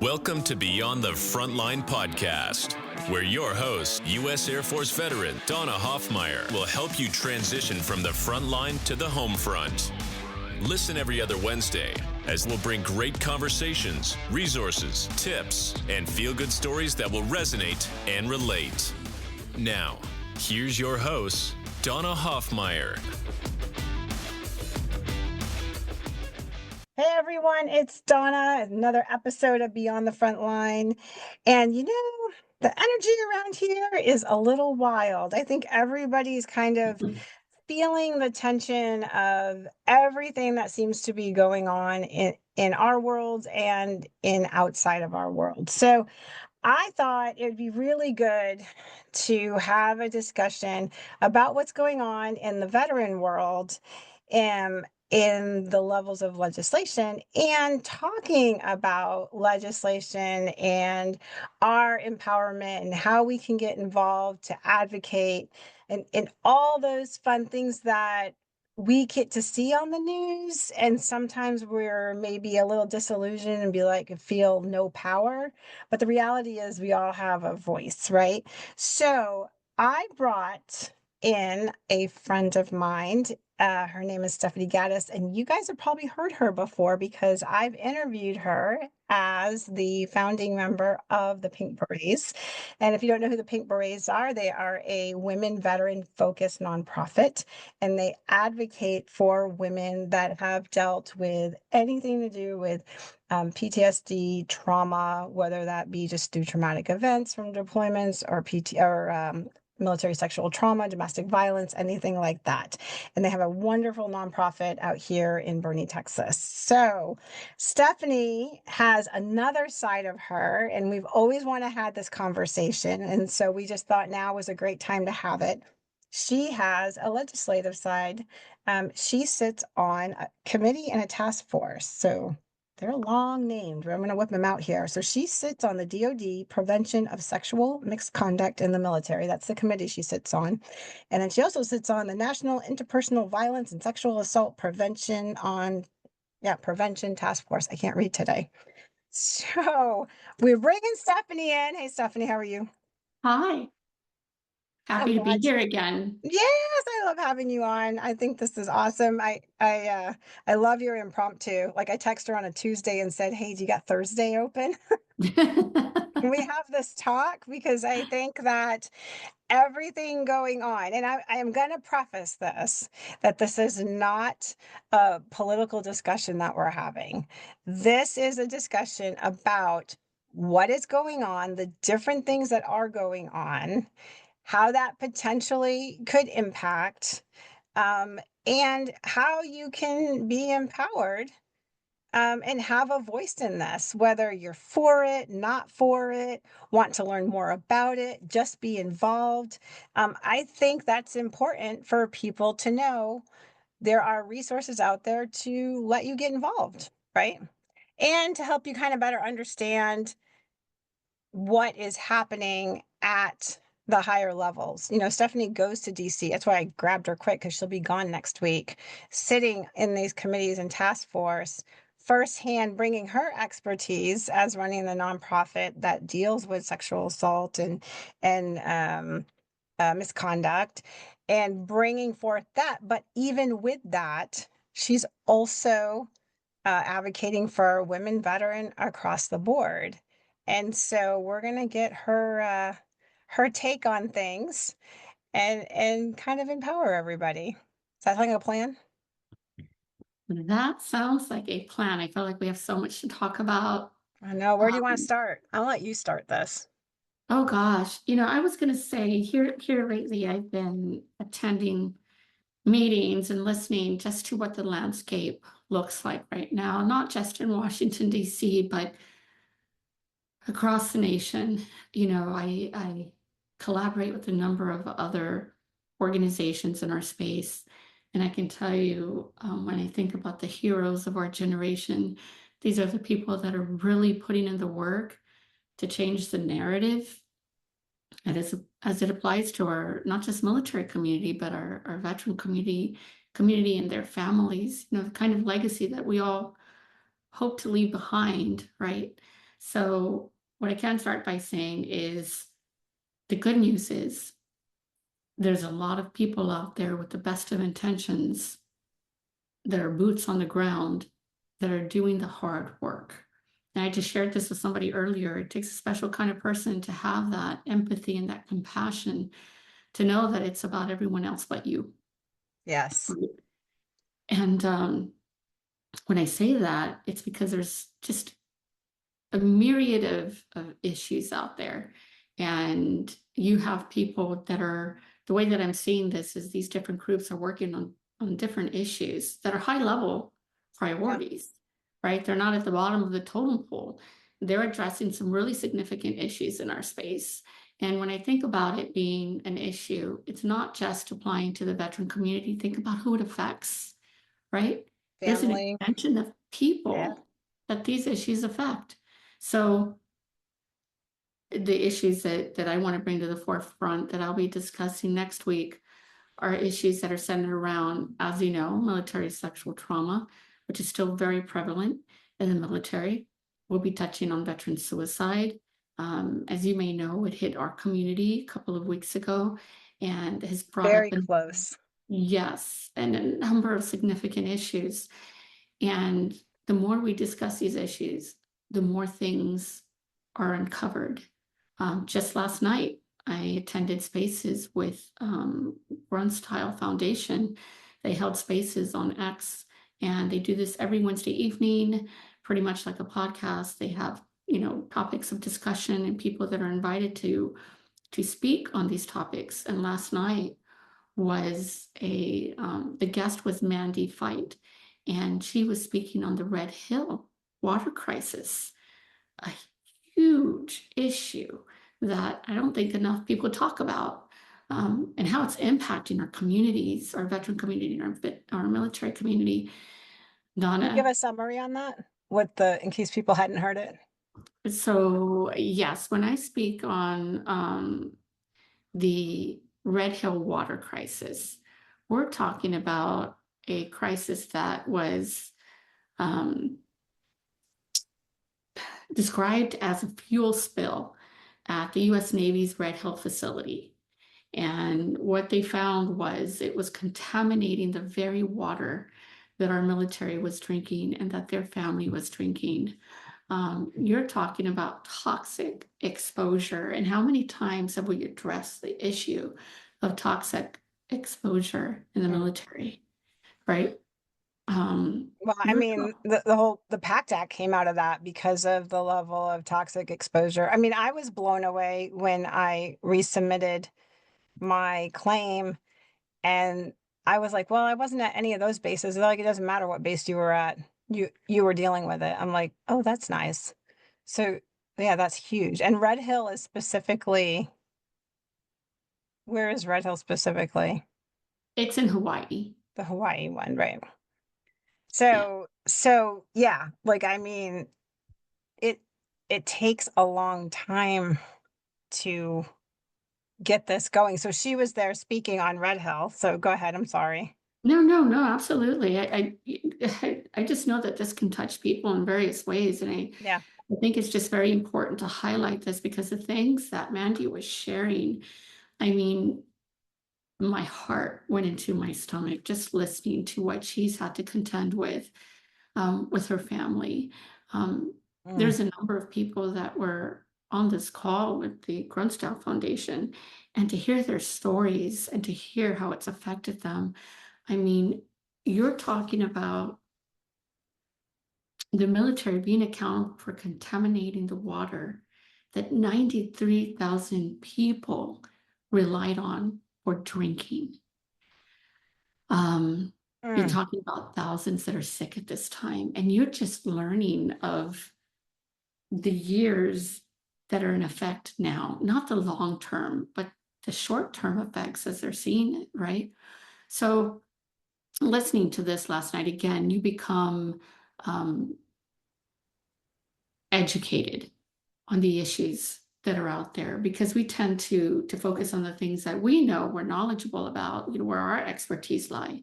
Welcome to Beyond the Frontline podcast, where your host, U.S. Air Force veteran Donna Hoffmeyer, will help you transition from the front line to the home front. Listen every other Wednesday as we'll bring great conversations, resources, tips, and feel-good stories that will resonate and relate. Now, here's your host, Donna Hoffmeyer. Hey everyone, it's Donna, another episode of Beyond the Frontline. And the energy around here is a little wild. I think everybody's kind of feeling the tension of everything that seems to be going on in our world and in outside of our world. So I thought it would be really good to have a discussion about what's going on in the veteran world and in the levels of legislation, and talking about legislation and our empowerment and how we can get involved to advocate and all those fun things that we get to see on the news. And sometimes we're maybe a little disillusioned and be like, feel no power. But the reality is we all have a voice, right? So I brought in a friend of mine. Her name is Stephanie Gattas, and you guys have probably heard her before because I've interviewed her as the founding member of the Pink Berets. And if you don't know who the Pink Berets are, they are a women veteran-focused nonprofit, and they advocate for women that have dealt with anything to do with PTSD, trauma, whether that be just through traumatic events from deployments or military sexual trauma, domestic violence, anything like that. And they have a wonderful nonprofit out here in Boerne, Texas. So Stephanie has another side of her, and we've always wanted to have this conversation. And so we just thought now was a great time to have it. She has a legislative side. She sits on a committee and a task force. So they're long named. I'm going to whip them out here. So she sits on the DoD Prevention of Sexual Misconduct in the Military. That's the committee she sits on. And then she also sits on the National Interpersonal Violence and Sexual Assault Prevention Task Force. I can't read today. So we're bringing Stephanie in. Hey, Stephanie, how are you? Hi. Happy to be here again. Yes, I love having you on. I think this is awesome. I love your impromptu. Like I text her on a Tuesday and said, "Hey, do you got Thursday open?" Can we have this talk? Because I think that everything going on, and I am going to preface this, that this is not a political discussion that we're having. This is a discussion about what is going on, the different things that are going on, how that potentially could impact, and how you can be empowered and have a voice in this, whether you're for it, not for it, want to learn more about it, just be involved. I think that's important for people to know there are resources out there to let you get involved, right? And to help you kind of better understand what is happening at the higher levels. Stephanie goes to DC. That's why I grabbed her quick, because she'll be gone next week, sitting in these committees and task force firsthand, bringing her expertise as running the nonprofit that deals with sexual assault and misconduct, and bringing forth that. But even with that, she's also advocating for women veteran across the board. And so we're going to get her take on things and kind of empower everybody. Is that like a plan? That sounds like a plan. I feel like we have so much to talk about. I know. Where do you want to start? I'll let you start this. Oh gosh, I was going to say here lately, I've been attending meetings and listening just to what the landscape looks like right now, not just in Washington, D.C., but across the nation. I collaborate with a number of other organizations in our space. And I can tell you, when I think about the heroes of our generation, these are the people that are really putting in the work to change the narrative. And as it applies to our, not just military community, but our veteran community and their families, the kind of legacy that we all hope to leave behind, right? So what I can start by saying is the good news is there's a lot of people out there with the best of intentions that are boots on the ground that are doing the hard work. And I just shared this with somebody earlier. It takes a special kind of person to have that empathy and that compassion to know that it's about everyone else but you. Yes. And when I say that, it's because there's just a myriad of issues out there. And you have people that are, the way that I'm seeing this is these different groups are working on different issues that are high level priorities, right? They're not at the bottom of the totem pole. They're addressing some really significant issues in our space. And when I think about it being an issue, it's not just applying to the veteran community. Think about who it affects, right? There's an Family. extension of people Yeah. that these issues affect. So the issues that I want to bring to the forefront that I'll be discussing next week are issues that are centered around, as you know, military sexual trauma, which is still very prevalent in the military. We'll be touching on veteran suicide. As you may know, it hit our community a couple of weeks ago and has brought Very up close. yes, and a number of significant issues. And the more we discuss these issues, the more things are uncovered. Just last night, I attended spaces with Grunstyle Foundation. They held spaces on X, and they do this every Wednesday evening, pretty much like a podcast. They have, topics of discussion and people that are invited to speak on these topics. And last night was the guest was Mandy Fight, and she was speaking on the Red Hill water crisis, a huge issue that I don't think enough people talk about, and how it's impacting our communities, our veteran community, and our military community. Can you give Donna, a summary on that? In case people hadn't heard it? so yes, when I speak on the Red Hill water crisis, we're talking about a crisis that was described as a fuel spill at the US Navy's Red Hill facility. And what they found was it was contaminating the very water that our military was drinking and that their family was drinking. You're talking about toxic exposure, and how many times have we addressed the issue of toxic exposure in the military, right? Well, I mean, the PACT Act came out of that because of the level of toxic exposure. I mean, I was blown away when I resubmitted my claim, and I was like, well, I wasn't at any of those bases. They're like, it doesn't matter what base you were at. You were dealing with it. I'm like, oh, that's nice. So yeah, that's huge. And Red Hill is specifically, where is Red Hill specifically? It's in Hawaii. The Hawaii one, right? Yeah. So yeah, like, I mean, it takes a long time to get this going. So she was there speaking on Red Hill. So go ahead. I'm sorry. No, absolutely. I just know that this can touch people in various ways, and Yeah. I think it's just very important to highlight this because the things that Mandy was sharing, I mean, my heart went into my stomach just listening to what she's had to contend with her family. There's a number of people that were on this call with the Grunstyle Foundation, and to hear their stories and to hear how it's affected them. I mean, you're talking about the military being accountable for contaminating the water that 93,000 people relied on for drinking. You're talking about thousands that are sick at this time, and you're just learning of the years that are in effect now, not the long term, but the short term effects as they're seeing it, right? So listening to this last night, again, you become educated on the issues that are out there, because we tend to focus on the things that we know we're knowledgeable about, where our expertise lie.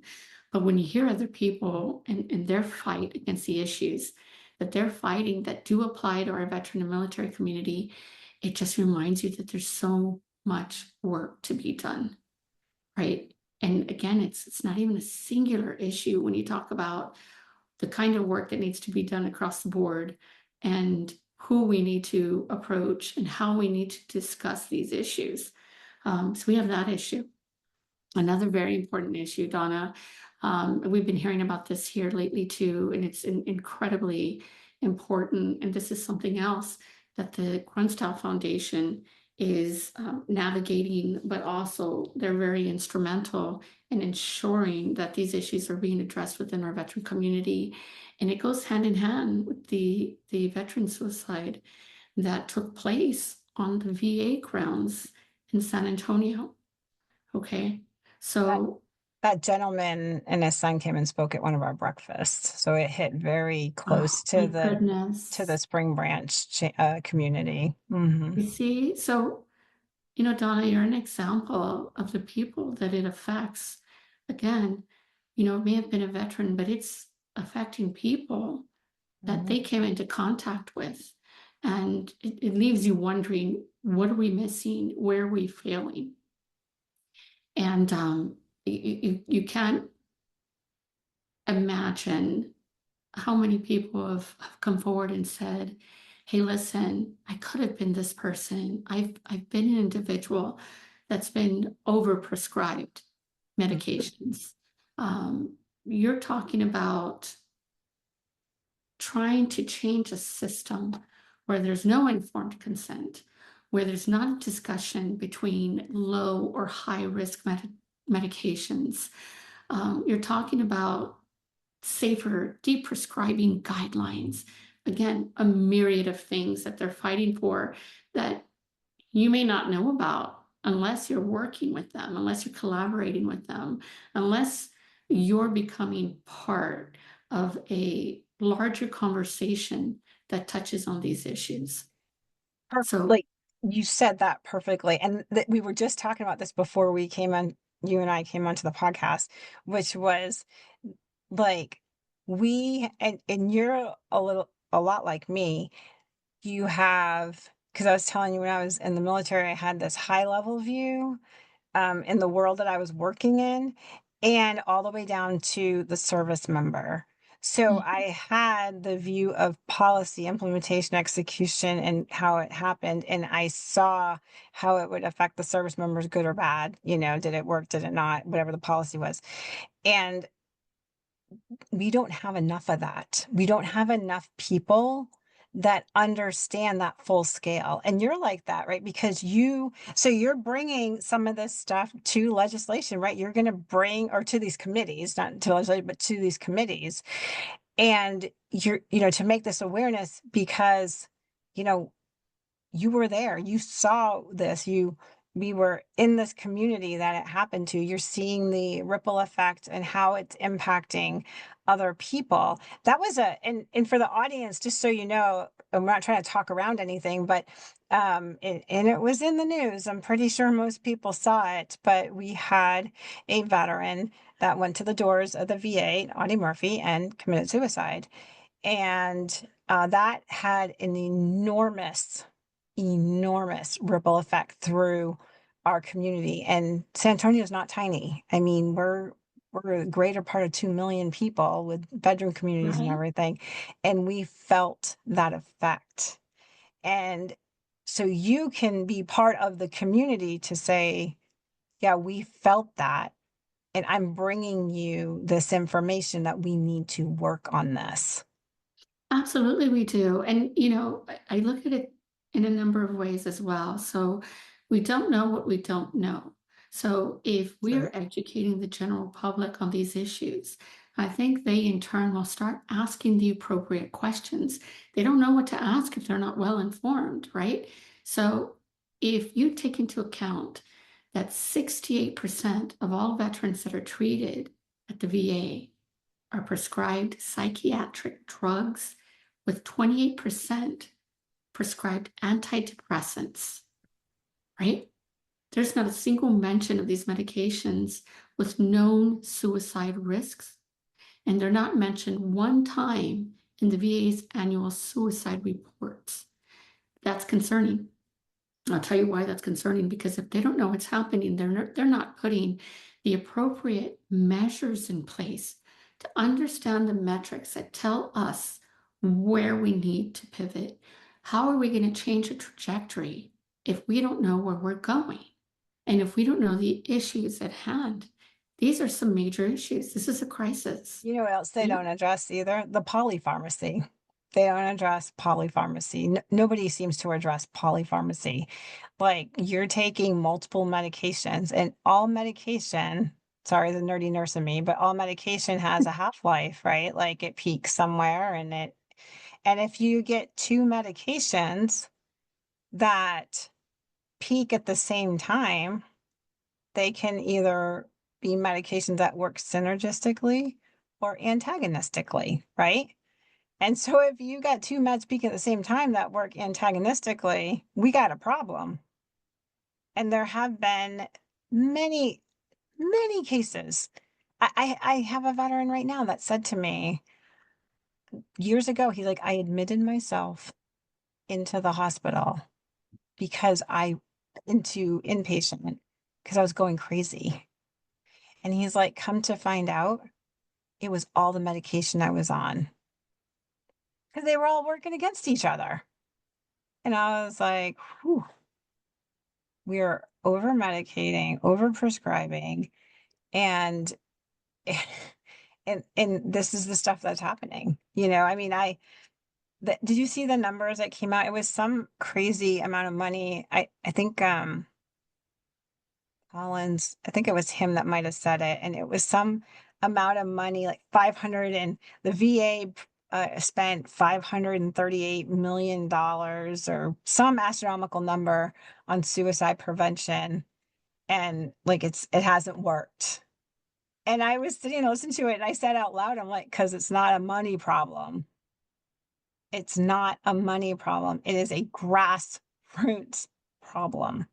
But when you hear other people and their fight against the issues, that they're fighting that do apply to our veteran and military community, it just reminds you that there's so much work to be done, right? And again, it's not even a singular issue when you talk about the kind of work that needs to be done across the board and who we need to approach and how we need to discuss these issues. So we have that issue. Another very important issue, Donna, we've been hearing about this here lately too, and it's incredibly important. And this is something else that the Grunstyle Foundation is navigating, but also they're very instrumental in ensuring that these issues are being addressed within our veteran community. And it goes hand in hand with the veteran suicide that took place on the VA grounds in San Antonio. Okay, so that gentleman and his son came and spoke at one of our breakfasts, so it hit very close to thank the goodness. Spring Branch community. You see, so Donna, you're an example of the people that it affects. Again, it may have been a veteran, but it's affecting people that they came into contact with. And it leaves you wondering, what are we missing? Where are we failing? And you can't imagine how many people have come forward and said, hey, listen, I could have been this person. I've been an individual that's been overprescribed medications. You're talking about trying to change a system where there's no informed consent, where there's not a discussion between low or high risk medications. You're talking about safer deprescribing guidelines. Again, a myriad of things that they're fighting for that you may not know about unless you're working with them, unless you're collaborating with them, unless you're becoming part of a larger conversation that touches on these issues. Like you said that perfectly. And we were just talking about this before we came on, you and I came onto the podcast, which was like and you're a lot like me. You have, because I was telling you when I was in the military, I had this high level view in the world that I was working in, and all the way down to the service member. So I had the view of policy implementation, execution, and how it happened. And I saw how it would affect the service members, good or bad. Did it work? Did it not? Whatever the policy was. And we don't have enough of that. We don't have enough people that understand that full scale. And you're like that, right? Because you're bringing some of this stuff to legislation, right? You're going to bring, or to these committees, not to legislation, but to these committees. And you're, to make this awareness because, you were there, you saw this, we were in this community that it happened to. You're seeing the ripple effect and how it's impacting other people. That was and for the audience, just so you know, I'm not trying to talk around anything, but and it was in the news. I'm pretty sure most people saw it, but we had a veteran that went to the doors of the VA, Audie Murphy, and committed suicide. And that had an enormous ripple effect through our community. And San Antonio is not tiny. I mean, we're a greater part of 2 million people with bedroom communities and everything. And we felt that effect. And so you can be part of the community to say, yeah, we felt that. And I'm bringing you this information that we need to work on this. Absolutely, we do. And, I look at it in a number of ways as well. So we don't know what we don't know. So if we are educating the general public on these issues, I think they in turn will start asking the appropriate questions. They don't know what to ask if they're not well informed, right? So if you take into account that 68% of all veterans that are treated at the VA are prescribed psychiatric drugs, with 28% prescribed antidepressants, right? There's not a single mention of these medications with known suicide risks, and they're not mentioned one time in the VA's annual suicide reports. That's concerning. I'll tell you why that's concerning, because if they don't know what's happening, they're not putting the appropriate measures in place to understand the metrics that tell us where we need to pivot. How are we going to change a trajectory if we don't know where we're going? And if we don't know the issues at hand? These are some major issues. This is a crisis. You know what else they don't address either? The polypharmacy. They don't address polypharmacy. Nobody seems to address polypharmacy. Like, you're taking multiple medications, and all medication, sorry, the nerdy nurse in me, but all medication has a half-life, right? Like, it peaks somewhere, and if you get two medications that peak at the same time, they can either be medications that work synergistically or antagonistically, right? And so if you got two meds peaking at the same time that work antagonistically, we got a problem. And there have been many, many cases. I have a veteran right now that said to me years ago, he's like, I admitted myself into the hospital into inpatient, because I was going crazy. And he's like, come to find out, it was all the medication I was on, because they were all working against each other. And I was like, whew, we're over medicating, over prescribing, and and this is the stuff that's happening. I mean, did you see the numbers that came out? It was some crazy amount of money. I think Collins, I think it was him that might have said it, and it was some amount of money, like 500, and the VA spent $538 million or some astronomical number on suicide prevention, and like it hasn't worked. And I was sitting and listening to it, and I said out loud, I'm like, because it's not a money problem. It's not a money problem. It is a grassroots problem.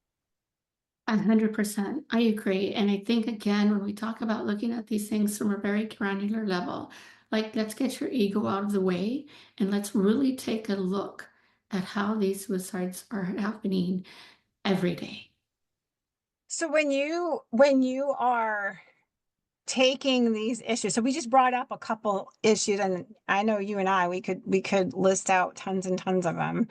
100%. I agree. And I think, again, when we talk about looking at these things from a very granular level, like, let's get your ego out of the way and let's really take a look at how these suicides are happening every day. So when you are taking these issues, so we just brought up a couple issues, and I know you and I, we could list out tons and tons of them.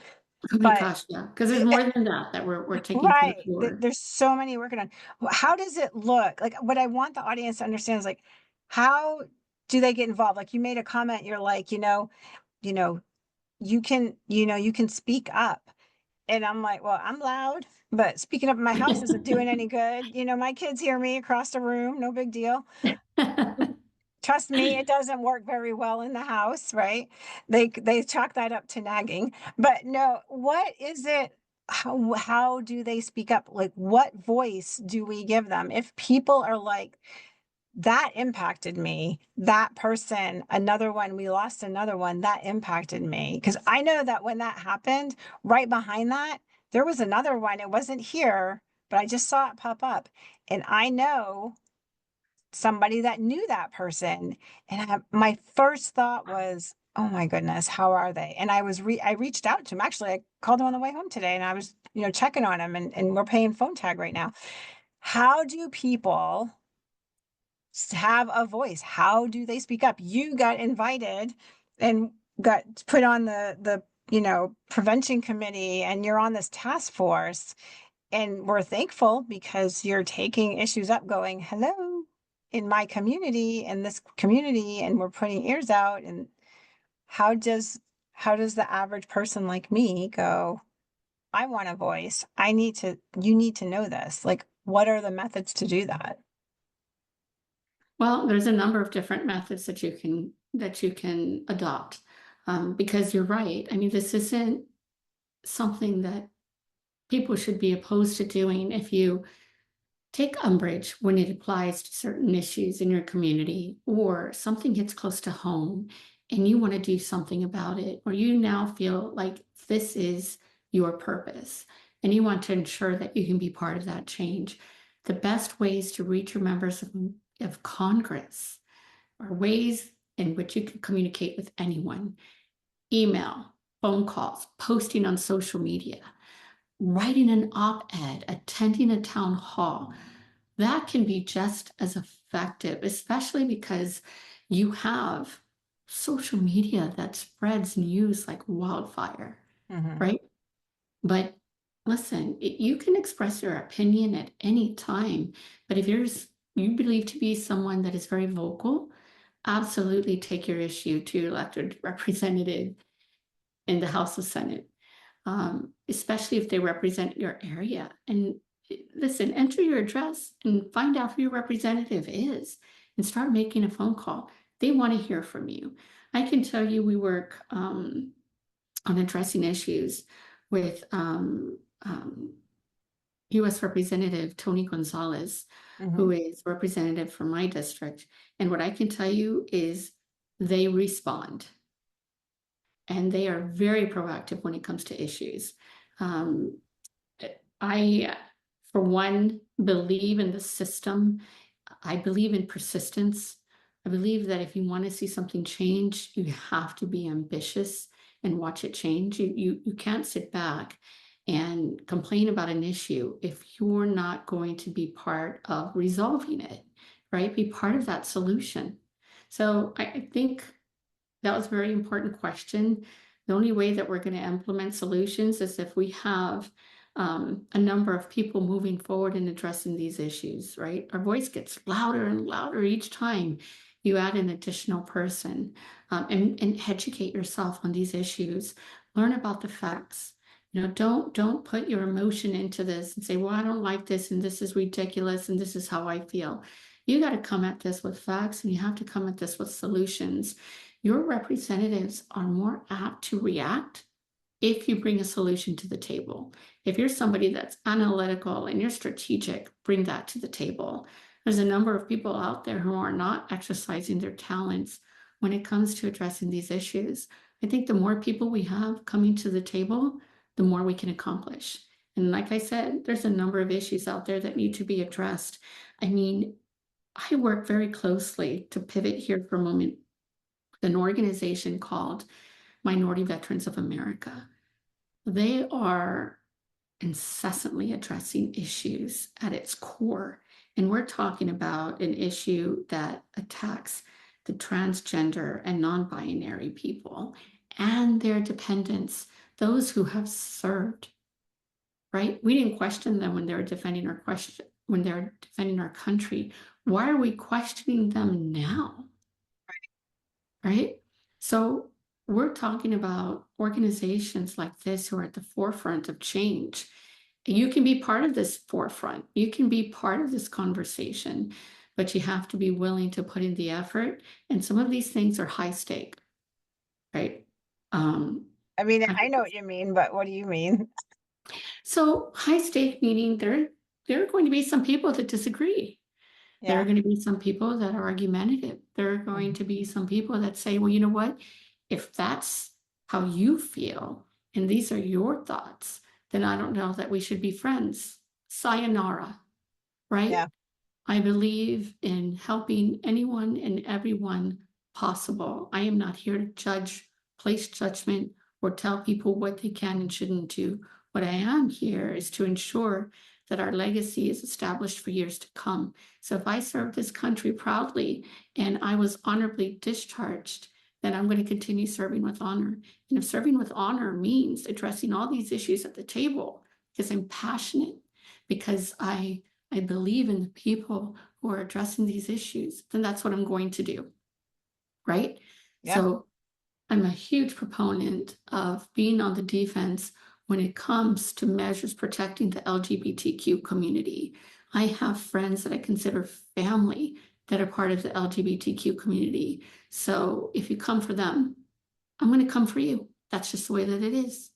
Oh my But gosh, yeah, because there's more than that we're taking to the right, floor. there's so many working on. How does it look? Like, what I want the audience to understand is, like, how do they get involved? Like, you made a comment, you're like, you can speak up. And I'm like, well, I'm loud, but speaking up in my house isn't doing any good. My kids hear me across the room, no big deal. Trust me, it doesn't work very well in the house, right? They chalk that up to nagging. But no, what is it? How do they speak up? Like, what voice do we give them? If people are like, that impacted me, that person, another one, we lost another one, that impacted me. Because I know that when that happened, right behind that, there was another one. It wasn't here, but I just saw it pop up. And I know somebody that knew that person. And my first thought was, oh my goodness, how are they? And I reached out to him. Actually, I called him on the way home today, and I was, checking on him, and we're paying phone tag right now. How do people have a voice? How do they speak up? You got invited and got put on the prevention committee, and you're on this task force, and we're thankful because you're taking issues up, going, hello, in my community, in this community, and we're putting ears out. And how does the average person like me go, I want a voice. You need to know this. Like, what are the methods to do that? Well, there's a number of different methods that you can adopt, because you're right. I mean, this isn't something that people should be opposed to doing. If you take umbrage when it applies to certain issues in your community, or something gets close to home and you want to do something about it, or you now feel like this is your purpose and you want to ensure that you can be part of that change, the best ways to reach your members of Congress are ways in which you can communicate with anyone. email, phone calls, posting on social media, writing an op-ed, attending a town hall, that can be just as effective, especially because you have social media that spreads news like wildfire, Mhm. right? But listen, you can express your opinion at any time, but if you believe to be someone that is very vocal, absolutely take your issue to your elected representative in the House of Senate, especially if they represent your area. And listen, enter your address and find out who your representative is and start making a phone call. They want to hear from you. I can tell you we work on addressing issues with U.S. Representative Tony Gonzalez, who Mhm. is representative from my district. And what I can tell you is they respond and they are very proactive when it comes to issues. Um, I, for one, believe in the system. I believe in persistence. I believe that if you want to see something change, you have to be ambitious and watch it change. You can't sit back and complain about an issue if you're not going to be part of resolving it, right? Be part of that solution. So I think that was a very important question. The only way that we're going to implement solutions is if we have a number of people moving forward and addressing these issues, right? Our voice gets louder and louder each time you add an additional person, and educate yourself on these issues. Learn about the facts. Don't put your emotion into this and say, well, I don't like this and this is ridiculous and this is how I feel. You got to come at this with facts and you have to come at this with solutions. Your representatives are more apt to react if you bring a solution to the table. If you're somebody that's analytical and you're strategic, bring that to the table. There's a number of people out there who are not exercising their talents when it comes to addressing these issues. I think the more people we have coming to the table, the more we can accomplish. And like I said, there's a number of issues out there that need to be addressed. I mean, I work very closely, to pivot here for a moment, an organization called Minority Veterans of America. They are incessantly addressing issues at its core. And we're talking about an issue that attacks the transgender and non-binary people and their dependents, those who have served, right? We didn't question them when they were defending our country. Why are we questioning them now? Right? So we're talking about organizations like this who are at the forefront of change. You can be part of this forefront. You can be part of this conversation, but you have to be willing to put in the effort. And some of these things are high stake, right? Um, I mean, I- I know what you mean, but what do you mean? so high stake meaning there are going to be some people that disagree. There are Yeah. going to be some people that are argumentative. There are going Mhm. to be some people that say, well, you know what? If that's how you feel and these are your thoughts, then I don't know that we should be friends. Sayonara, right? Yeah. I believe in helping anyone and everyone possible. I am not here to judge, place judgment, or tell people what they can and shouldn't do. What I am here is to ensure that our legacy is established for years to come. So if I served this country proudly and I was honorably discharged, then I'm going to continue serving with honor. And if serving with honor means addressing all these issues at the table, because I'm passionate, because I believe in the people who are addressing these issues, then that's what I'm going to do, right? Yeah. So I'm a huge proponent of being on the defense when it comes to measures protecting the LGBTQ community. I have friends that I consider family that are part of the LGBTQ community. So if you come for them, I'm going to come for you. That's just the way that it is.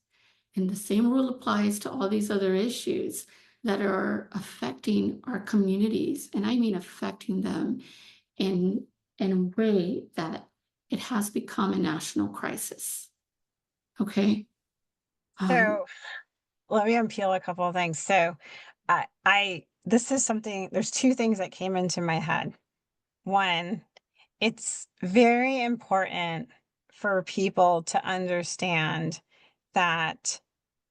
And the same rule applies to all these other issues that are affecting our communities. And I mean affecting them in a way that it has become a national crisis. Okay. Um, So let me unpeel a couple of things. So this is something, there's two things that came into my head. One, it's very important for people to understand that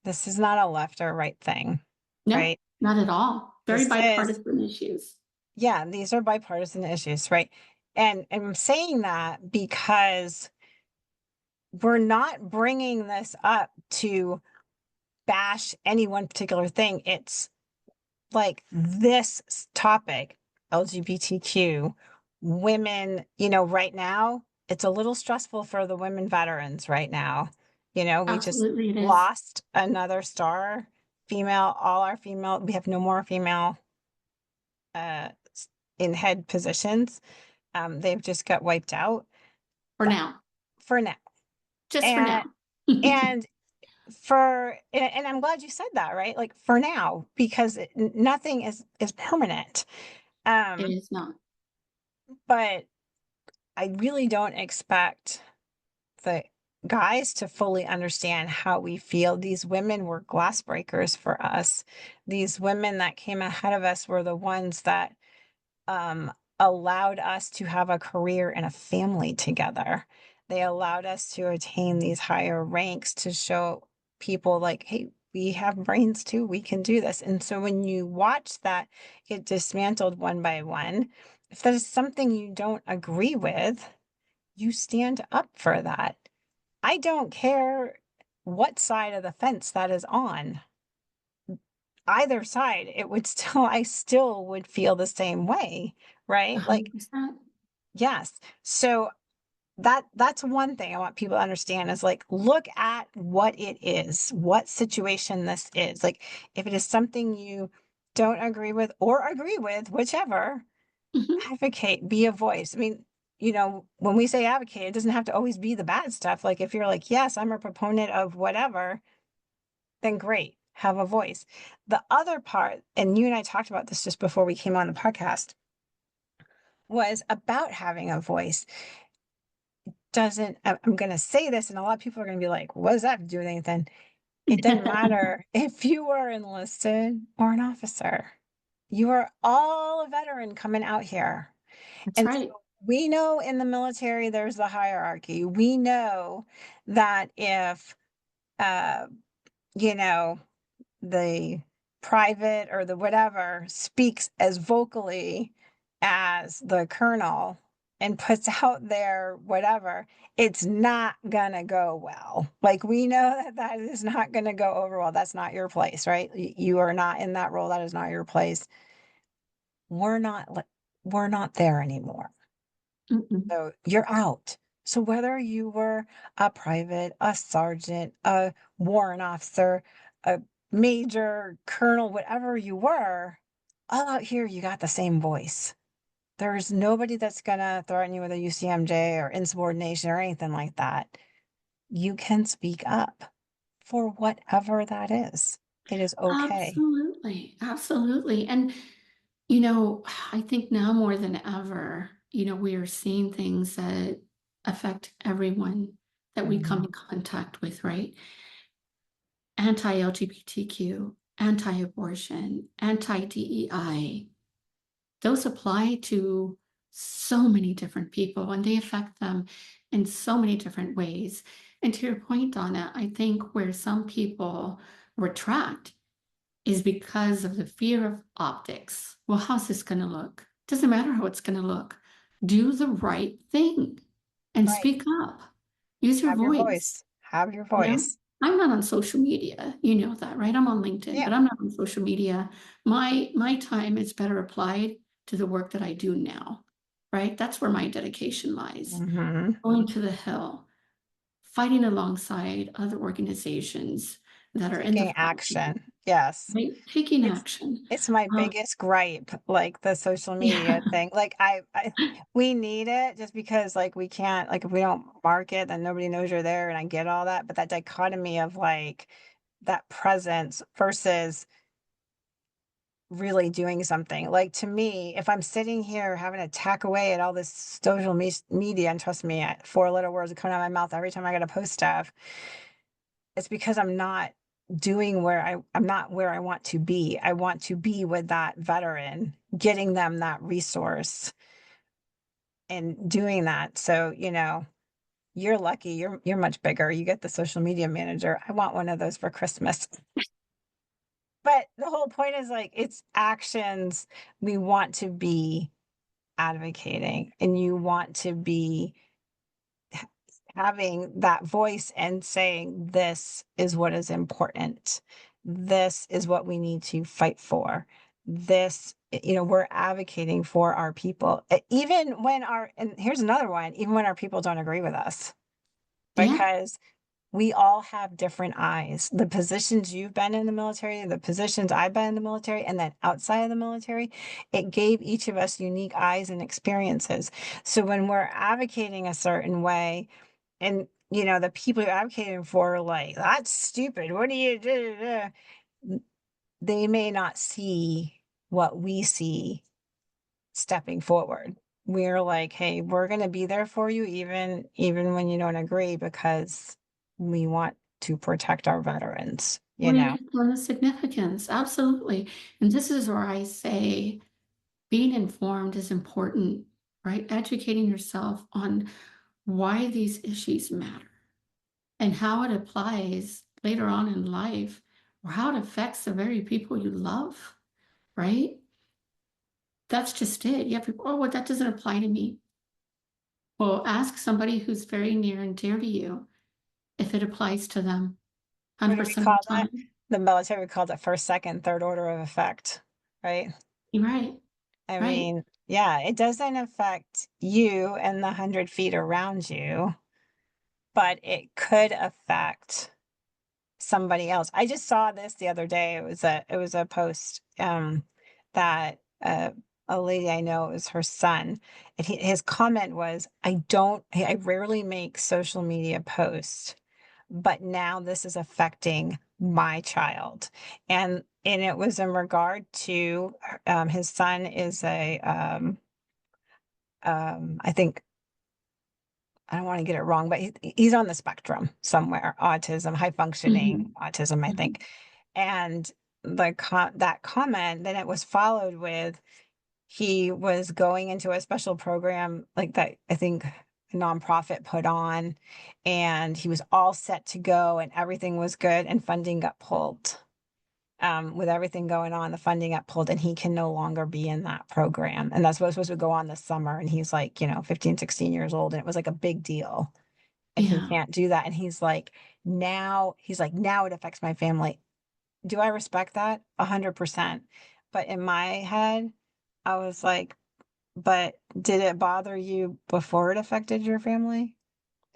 this is not a left or right thing, No, right? not at all. Very This is, bipartisan issues. yeah, these are bipartisan issues, right? And I'm saying that because we're not bringing this up to bash any one particular thing. It's like this topic, LGBTQ, women, right now, it's a little stressful for the women veterans right now. We just Absolutely, it is. lost another star, female, all our female, we have no more female uh in head positions. They've just got wiped out. For But now. for now. Just for And now. and and I'm glad you said that, right? Like for now, because nothing is permanent. It is not. But I really don't expect the guys to fully understand how we feel. These women were glass breakers for us. These women that came ahead of us were the ones that um, allowed us to have a career and a family together. They allowed us to attain these higher ranks to show people like, hey, we have brains too, we can do this. And so when you watch that get dismantled one by one, if that is something you don't agree with, you stand up for that. I don't care what side of the fence that is on. Either side, it would still, I still would feel the same way, right? Like, 100%. yes. So that's one thing I want people to understand is like, look at what it is, what situation this is. Like, if it is something you don't agree with or agree with, whichever, Mhm. advocate, be a voice. I mean, when we say advocate, it doesn't have to always be the bad stuff. Like if you're like, yes, I'm a proponent of whatever, then great, have a voice. The other part, and you and I talked about this just before we came on the podcast, was about having a voice. I'm going to say this, and a lot of people are going to be like, what does that have to do with anything? It doesn't matter if you are enlisted or an officer. You are all a veteran coming out here. That's And right. so we know in the military, there's the hierarchy. We know that if, uh, you know, the private or the whatever speaks as vocally as the colonel and puts out there whatever, it's not gonna go well. Like we know that is not gonna go over well. That's not your place, right? You are not in that role. That is not your place. We're not we're not there anymore. Mm-mm. So you're out. So whether you were a private, a sergeant, a warrant officer, a major, colonel, whatever you were, all out here, you got the same voice. There's nobody that's gonna threaten you with a UCMJ or insubordination or anything like that. You can speak up for whatever that is. It is okay. Absolutely. Absolutely. And, I think now more than ever, we are seeing things that affect everyone that we come Mhm. in contact with, right? Anti-LGBTQ, anti-abortion, anti-DEI. Those apply to so many different people and they affect them in so many different ways. And to your point, Donna, I think where some people retract is because of the fear of optics. Well, how's this going to look? Doesn't matter how it's going to look. Do the right thing and Right. speak up. Use your Have your voice. voice. Have your You know, voice. I'm not on social media. You know that, right? I'm on LinkedIn, Yeah. but I'm not on social media. My time is better applied to the work that I do now, right? That's where my dedication lies. Hmm. Going to the Hill, fighting alongside other organizations that are in the Taking front line, action. Yes. right? Taking It's action. it's my Um, biggest gripe, like the social media yeah, thing. Like I we need it just because like we can't like if we don't mark it, then nobody knows you're there and I get all that. But that dichotomy of like that presence versus really doing something. Like to me, if I'm sitting here having to tack away at all this social media, and trust me, 4 letter words are coming out of my mouth every time I got to post stuff, it's because I'm not doing I'm not where I want to be. I want to be with that veteran, getting them that resource and doing that. So, You're lucky. You're much bigger. You get the social media manager. I want one of those for Christmas. But the whole point is like it's actions. We want to be advocating, and you want to be having that voice and saying, this is what is important. This is what we need to fight for. This, we're advocating for our people, even when and here's another one, even when our people don't agree with us, Yeah. because we all have different eyes. The positions you've been in the military, the positions I've been in the military, and then outside of the military, it gave each of us unique eyes and experiences. So when we're advocating a certain way, and the people you're advocating for are like, that's stupid. What do you do? They may not see what we see stepping forward. We're like, hey, we're going to be there for you, even when you don't agree, because we want to protect our veterans, We understand the significance. Absolutely. And this is where I say being informed is important, right? Educating yourself on why these issues matter and how it applies later on in life, or how it affects the very people you love, right? That's just it. You have people, oh, well, that doesn't apply to me. Well, ask somebody who's very near and dear to you if it applies to them What do 100% we of call the that? time. The military would call it first, second, third order of effect, right? You're right, I right. mean, yeah, it doesn't affect you and the 100 feet around you, but it could affect somebody else. I just saw this the other day. It was a post that a lady I know, it was her son, and his comment was, I rarely make social media posts, but now this is affecting my child. And it was in regard to his son is I think, I don't want to get it wrong, but he's on the spectrum somewhere, autism, high functioning Mhm, autism, I mhm. think. And that comment, then it was followed with, he was going into a special program like that, I think a nonprofit put on, and he was all set to go and everything was good, and funding got pulled. With everything going on, the funding got pulled, and he can no longer be in that program. And that's what was supposed to go on this summer. And he's like, 15, 16 years old. And it was like a big deal. And he Yeah, can't do that. And now it affects my family. Do I respect that? 100%. But in my head, I was like, but did it bother you before it affected your family?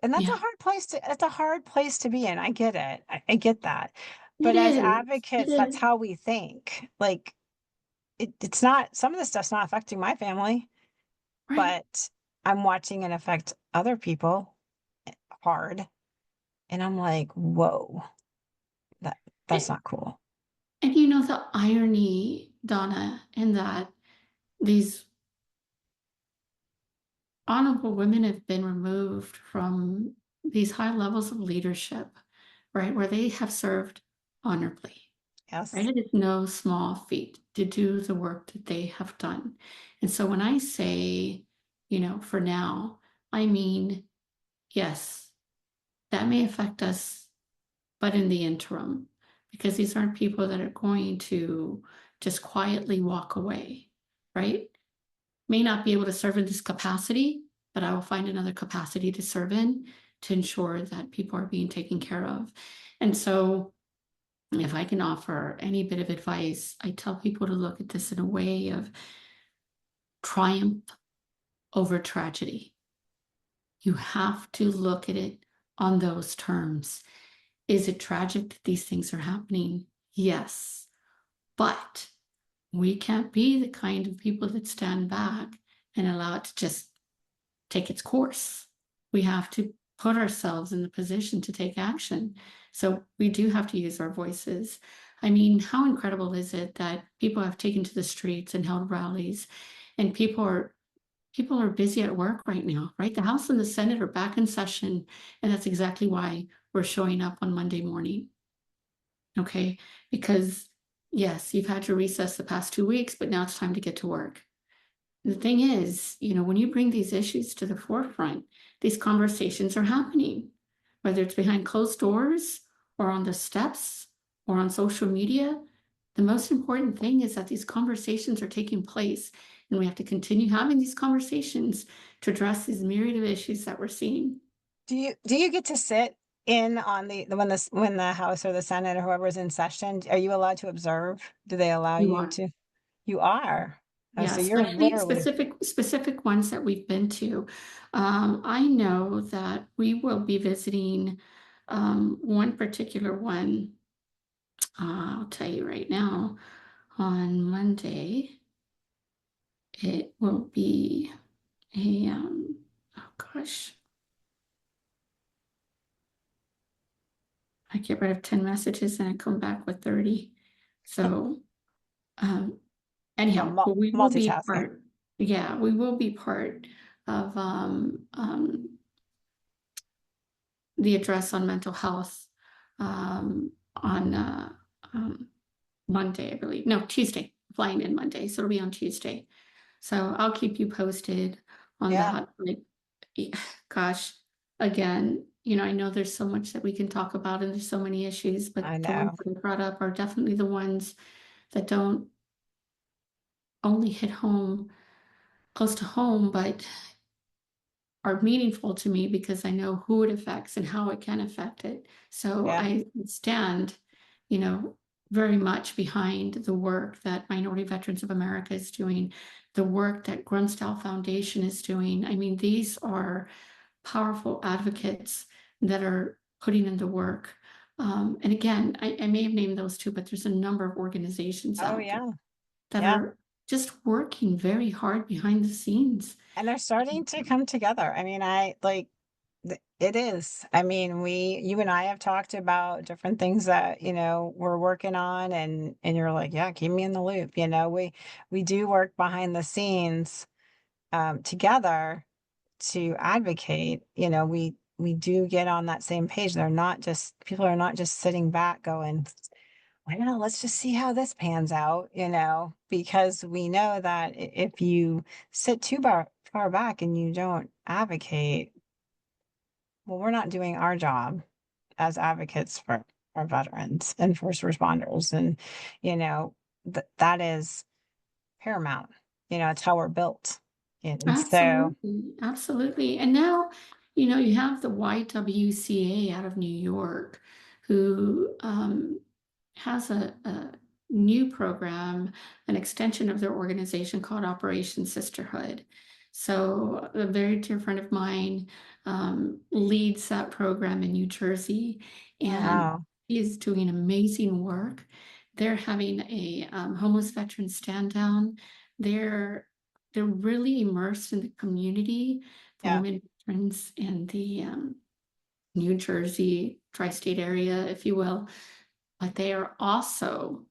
And yeah. that's a hard place to be in. I get it. I get that. It But as is, it advocates, that's is. how we think. Like it's not, some of this stuff's not affecting my family, Right. but I'm watching it affect other people hard. And I'm like, whoa, that And, that's not cool. and the irony, Donna, in that these honorable women have been removed from these high levels of leadership, right, where they have served honorably, right? Yes. It is no small feat to do the work that they have done. And so when I say, for now, I mean, yes, that may affect us, but in the interim, because these aren't people that are going to just quietly walk away, right? May not be able to serve in this capacity, but I will find another capacity to serve in to ensure that people are being taken care of. And so, if I can offer any bit of advice, I tell people to look at this in a way of triumph over tragedy. You have to look at it on those terms. Is it tragic that these things are happening? Yes. But we can't be the kind of people that stand back and allow it to just take its course. We have to put ourselves in the position to take action. So we do have to use our voices. I mean, how incredible is it that people have taken to the streets and held rallies, and people are busy at work right now, right? The House and the Senate are back in session, and that's exactly why we're showing up on Monday morning. Okay? Because yes, you've had to recess the past 2 weeks, but now it's time to get to work. the thing is, when you bring these issues to the forefront, these conversations are happening, whether it's behind closed doors or on the steps or on social media. The most important thing is that these conversations are taking place, and we have to continue having these conversations to address these myriad of issues that we're seeing. Do you get to sit in on the when the House or the Senate or whoever's in session? Are you allowed to observe? Do they allow You you are. to? You are. Oh, Yeah, so you're especially literally. specific ones that we've been to. I know that we will be visiting one particular one. I'll tell you right now, on Monday, it will be a oh gosh, I get rid of 10 messages and I come back with 30. So um, anyhow, Well, but we will be multitasking. part. Yeah, we will be part of the address on mental health on Monday, I believe. No, Tuesday. Flying in Monday, so it'll be on Tuesday. So I'll keep you posted on Yeah, that. Gosh, again, I know there's so much that we can talk about, and there's so many issues, but I the ones know. that I brought up are definitely the ones that don't only hit home, close to home, but are meaningful to me because I know who it affects and how it can affect it. So Yeah. I stand, you know, very much behind the work that Minority Veterans of America is doing, the work that Grunstyle Foundation is doing. I mean, these are powerful advocates that are putting in the work. And again, I may have named those two, but there's a number of organizations Oh, out there yeah. that Yeah. are just working very hard behind the scenes. And they're starting to come together. I mean, it is. I mean, you and I have talked about different things that, we're working on, and you're like, yeah, keep me in the loop. We do work behind the scenes, together to advocate. We do get on that same page. People are not just sitting back going, well, let's just see how this pans out, because we know that if you sit too far back and you don't advocate, well, we're not doing our job as advocates for our veterans and first responders. And, that is paramount. It's how we're built. And so, Absolutely, absolutely. And now, you have the YWCA out of New York who has a new program, an extension of their organization called Operation Sisterhood. So a very dear friend of mine leads that program in New Jersey, and wow. he is doing amazing work. They're having a homeless veteran stand down. They're they're really immersed in the community, the Yeah. women veterans in the New Jersey tri-state area, if you will, but they are also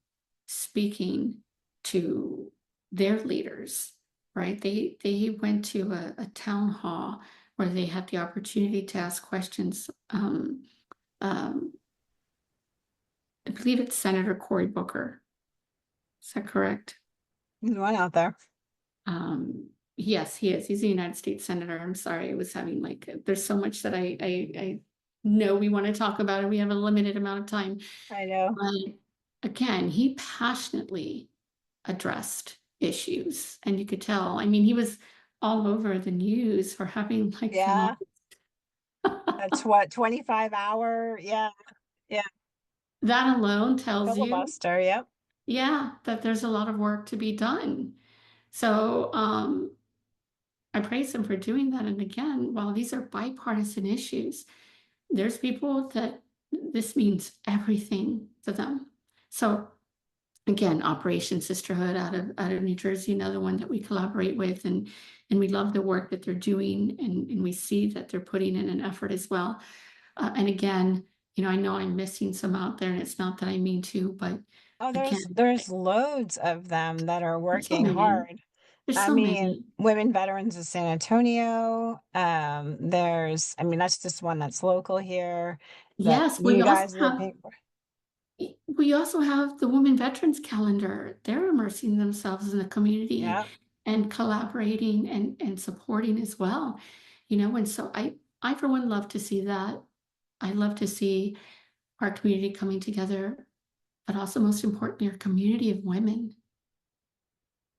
speaking to their leaders, right? They went to a town hall where they had the opportunity to ask questions. Um, I believe it's Senator Cory Booker. Is that correct? There's one out there. Yes, he is. He's a United States Senator. I'm sorry, I was having there's so much that I know we want to talk about, and we have a limited amount of time. I know. But again, he passionately addressed issues, and you could tell. I mean, he was all over the news for having the Yeah. That's what, 25-hour. Yeah. Yeah. that alone tells you, Filibuster. Yep. yeah, that there's a lot of work to be done. So I praise him for doing that. And again, while these are bipartisan issues, there's people that this means everything to them. So again, Operation Sisterhood out of New Jersey, another one that we collaborate with, and we love the work that they're doing, and we see that they're putting in an effort as well. And again, I know I'm missing some out there, and it's not that I mean to, but Oh, again, there's loads of them that are there's so working many. hard. There's I so mean, many. Women Veterans of San Antonio. I mean, that's just one that's local here. That Yes, you guys, the Pink. we also have the Women Veterans Calendar. They're immersing themselves in the community. Yeah. and collaborating and supporting as well. And so I for one love to see that. I love to see our community coming together, but also most importantly, our community of women.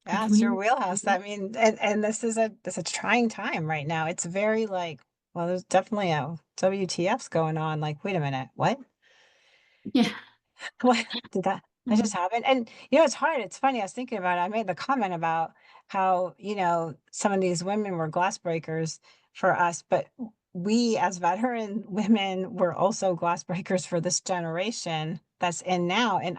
Our Yeah, it's your community of wheelhouse. I women. mean, and this is a trying time right now. It's very like, well, there's definitely a WTF's going on. Like, wait a minute, what? Yeah. What did that Yeah. just happen? And it's hard. It's funny. I was thinking about it. I made the comment about how, some of these women were glass breakers for us, but we as veteran women were also glass breakers for this generation that's in now. And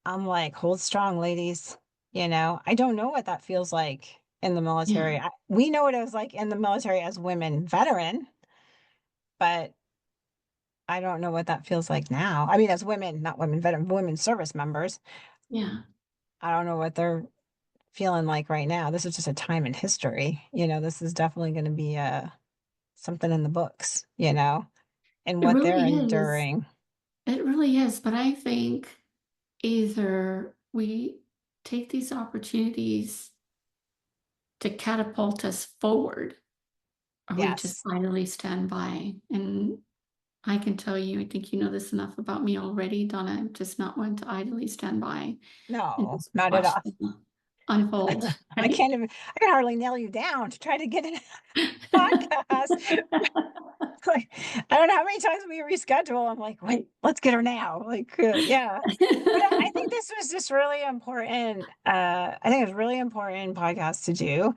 I'm like, hold strong, ladies. I don't know what that feels like in the Yeah. military. We know what it was like in the military as women veteran, but I don't know what that feels like now. I mean, as women, not women veteran, women service members. Yeah. I don't know what they're feeling like right now. This is just a time in history. This is definitely going to be something in the books, and It what they're really is. enduring. It really is. But I think either we take these opportunities to catapult us forward, or we just Yes. idly stand by. And I can tell you, I think you know this enough about me already, Donna. I'm just not one to idly stand by and No, just not at watch all. them unfold, I right? can't even, I can hardly nail you down to try to get in a podcast. Like, I don't know how many times we reschedule. I'm like, wait, let's get her now. Like, yeah. But I think this was just really important. I think it's really important podcast to do.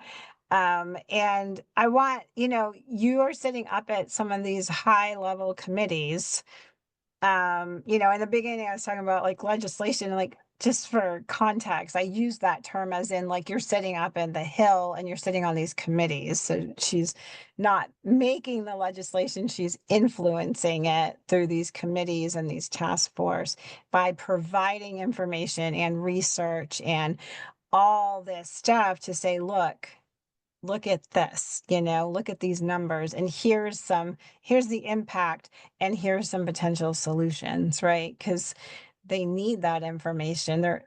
And I want, you are sitting up at some of these high level committees. In the beginning I was talking about like legislation, like just for context, I use that term as in like you're sitting up in the Hill and you're sitting on these committees. So she's not making the legislation, she's influencing it through these committees and these task force by providing information and research and all this stuff to say, look at this, look at these numbers, and here's the impact, and here's some potential solutions, right? Because they need that information. They're,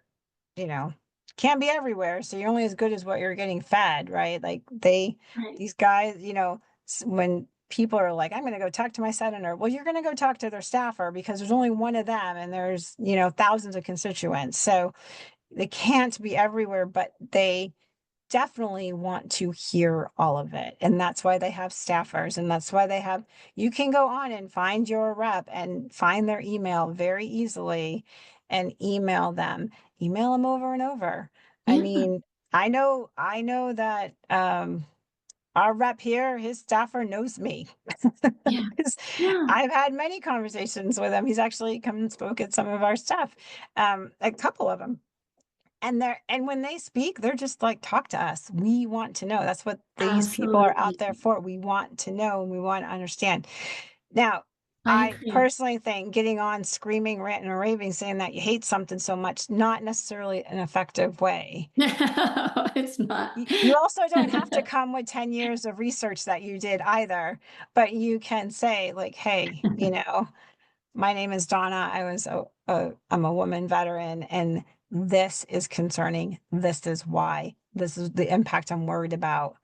you know, can't be everywhere. So you're only as good as what you're getting fed, right? Like Right. these guys, when people are like, I'm going to go talk to my senator. Well, you're going to go talk to their staffer because there's only one of them and there's, thousands of constituents. So they can't be everywhere, but they definitely want to hear all of it. And that's why they have staffers. And that's why you can go on and find your rep and find their email very easily and email them over and over. I Yeah. mean, I know that, our rep here, his staffer knows me. Yeah. 'Cause Yeah. I've had many conversations with him. He's actually come and spoke at some of our stuff, a couple of them. And when they speak, they're just like, talk to us. We want to know. That's what these people are out Absolutely. there for. We want to know and we want to understand. Now, I I agree. personally think getting on screaming, ranting, and raving, saying that you hate something so much, not necessarily an effective way. No, it's not. You also don't have to come with 10 years of research that you did either, but you can say, like, hey, my name is Donna. I'm a woman veteran, and this is concerning. This is why. This is the impact I'm worried about.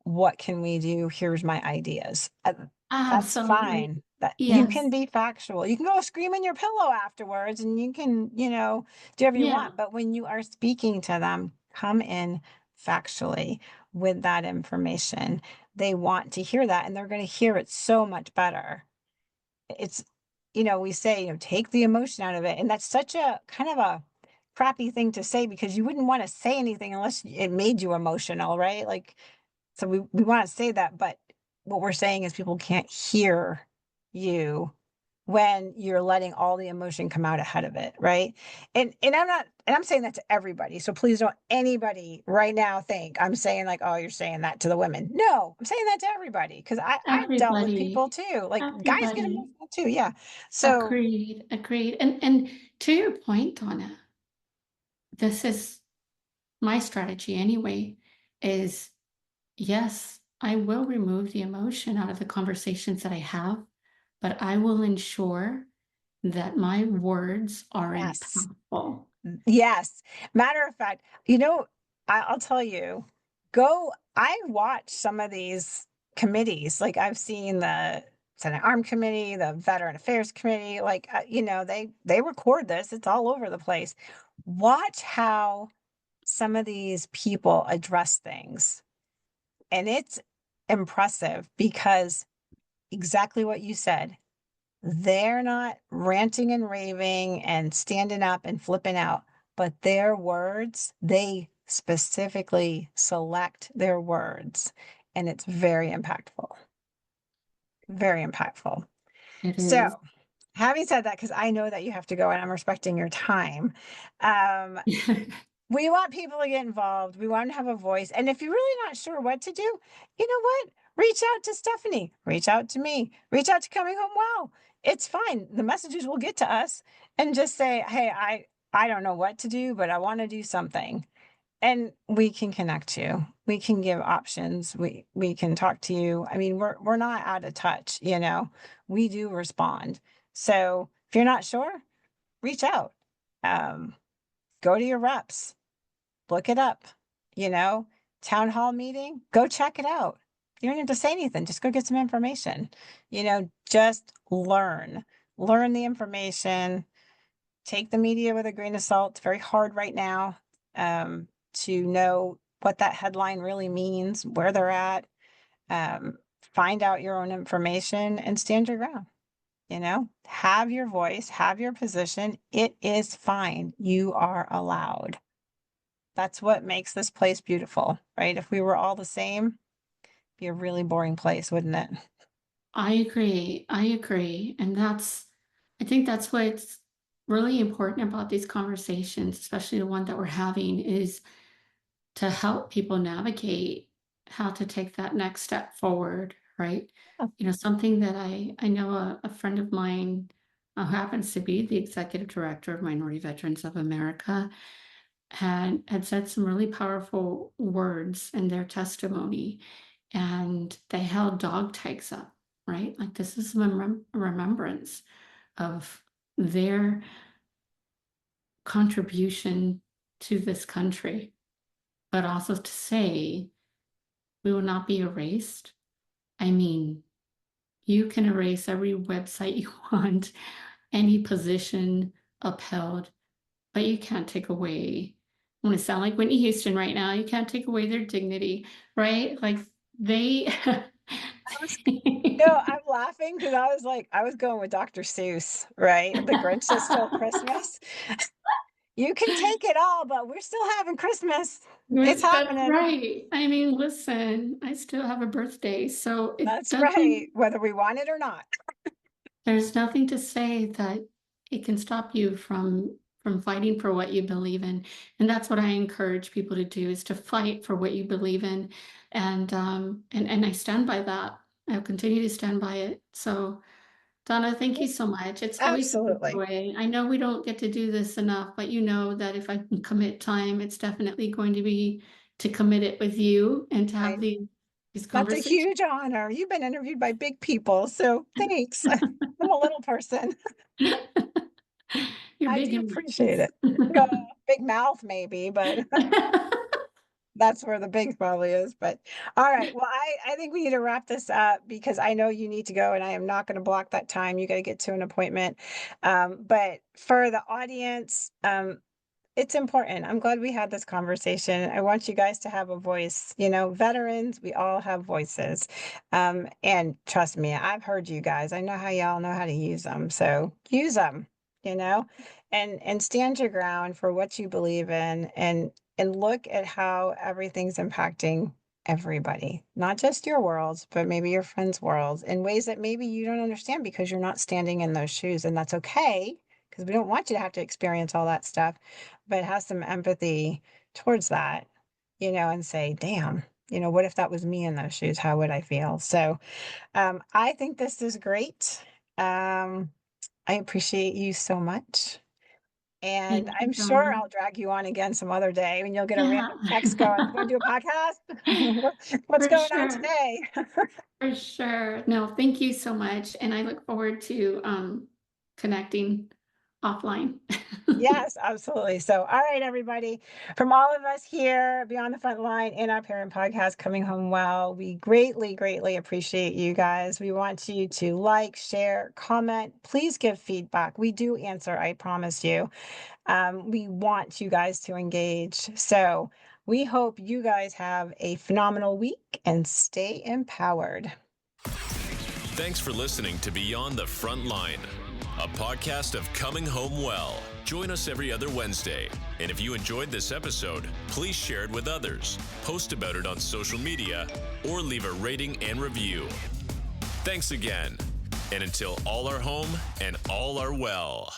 What can we do? Here's my ideas. That's Absolutely. fine. That you can Yes. be factual. You can go scream in your pillow afterwards, and you can, do whatever you Yeah. want. But when you are speaking to them, come in factually with that information. They want to hear that, and they're going to hear it so much better. It's, we say, take the emotion out of it. And that's such a kind of a crappy thing to say because you wouldn't want to say anything unless it made you emotional, right? Like, so we want to say that, but what we're saying is people can't hear you when you're letting all the emotion come out ahead of it, right? And I'm saying that to everybody. So please don't anybody right now think I'm saying like, oh, you're saying that to the women. No, I'm saying that to everybody because I've dealt with people Everybody. too. Like guys get Everybody. emotional too. Yeah. So Agreed. Agreed. And to your point, Donna, this is my strategy anyway, is yes, I will remove the emotion out of the conversations that I have, but I will ensure that my words are yes. impactful. Yes. Matter of fact, I'll tell you, I watch some of these committees. Like I've seen the Senate Armed Committee, the Veteran Affairs Committee, like, they record this. It's all over the place. Watch how some of these people address things. And it's impressive because exactly what you said, they're not ranting and raving and standing up and flipping out, but their words, they specifically select their words, and it's very impactful. Very impactful. It So, is. having said that, because I know that you have to go and I'm respecting your time, we want people to get involved. We want to have a voice. And if you're really not sure what to do, you know what? Reach out to Stephanie, reach out to me, reach out to Coming Home Wow. It's fine. The messages will get to us and just say, hey, I don't know what to do, but I want to do something. And we can connect you. We can give options. We can talk to you. I mean, we're not out of touch, We do respond. So if you're not sure, reach out. Go to your reps. Look it up, town hall meeting, go check it out. You don't have to say anything. Just go get some information, just learn the information, take the media with a grain of salt. It's very hard right now, to know what that headline really means, where they're at, find out your own information and stand your ground. Have your voice, have your position. It is fine. You are allowed. That's what makes this place beautiful, right? If we were all the same, it'd be a really boring place, wouldn't it? I agree. I agree. And I think that's what's really important about these conversations, especially the one that we're having, is to help people navigate how to take that next step forward, right? Yeah. Something that I know a friend of mine who happens to be the executive director of Minority Veterans of America had said some really powerful words in their testimony, and they held dog tags up, right? Like this is a remembrance of their contribution to this country, but also to say we will not be erased. I mean, you can erase every website you want, any position upheld, but you can't take away. I want to sound like Whitney Houston right now. You can't take away their dignity, right? Like they. I'm laughing because I was going with Dr. Seuss, right? The Grinch That Stole Christmas. You can take it all, but we're still having Christmas. It's That's happening. right. I mean, listen, I still have a birthday, so it That's doesn't. right, whether we want it or not. There's nothing to say that it can stop you from fighting for what you believe in, and that's what I encourage people to do, is to fight for what you believe in, and I stand by that. I'll continue to stand by it. So, Donna, thank you so much. It's always a Absolutely. joy. I know we don't get to do this enough, but you know that if I can commit time, it's definitely going to be to commit it with you and to have these That's a conversations. huge honor. You've been interviewed by big people, so thanks. I'm a little person. You're I big do and appreciate it. Big mouth maybe, but that's where the big probably is. But all right. Well, I think we need to wrap this up because I know you need to go and I am not going to block that time. You got to get to an appointment. But for the audience, it's important. I'm glad we had this conversation. I want you guys to have a voice. Veterans, we all have voices. And trust me, I've heard you guys. I know how y'all know how to use them. So use them, and stand your ground for what you believe in and look at how everything's impacting everybody, not just your worlds, but maybe your friends' worlds in ways that maybe you don't understand because you're not standing in those shoes. And that's okay, because we don't want you to have to experience all that stuff, but have some empathy towards that, and say, damn, what if that was me in those shoes? How would I feel? So I think this is great. I appreciate you so much. And Thank you, I'm sure Donna. I'll drag you on again some other day when you'll get a Yeah. random text going, "Want to do a podcast? What's For going on sure. today?" For sure. No, thank you so much. And I look forward to connecting offline. Yes, absolutely. So, all right, everybody, from all of us here, Beyond the Frontline in our parent podcast, Coming Home Well, we greatly, greatly appreciate you guys. We want you to like, share, comment. Please give feedback. We do answer, I promise you. We want you guys to engage. So, we hope you guys have a phenomenal week and stay empowered. Thanks for listening to Beyond the Frontline, a podcast of Coming Home Well. Join us every other Wednesday. And if you enjoyed this episode, please share it with others, post about it on social media, or leave a rating and review. Thanks again. And until all are home and all are well.